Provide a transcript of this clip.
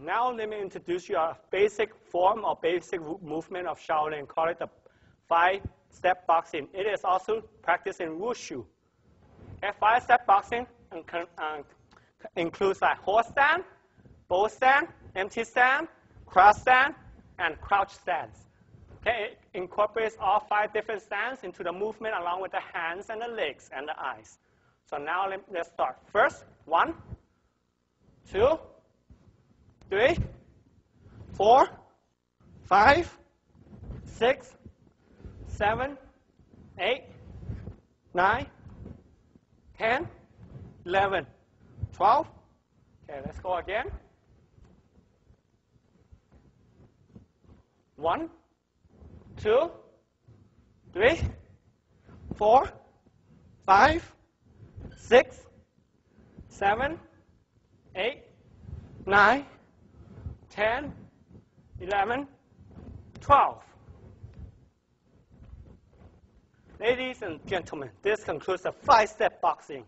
now let me introduce you a basic form or basic movement of Shaolin. Call it the 5-step boxing. It is also practiced in Wushu. Okay, 5-step boxing includes like horse stand, bow stand, empty stand, cross stand, and crouch stands. Okay, it incorporates all 5 different stands into the movement along with the hands and the legs and the eyes. So now let's start. First, 1, 2, 3, 4, 5, 6, 7, 8, 9, 10, 11, 12. Okay, let's go again. 1, 2, 3, 4, 5, 6, 7, 8, 9, 10, 11, 12. Ladies and gentlemen, this concludes the 5-step boxing.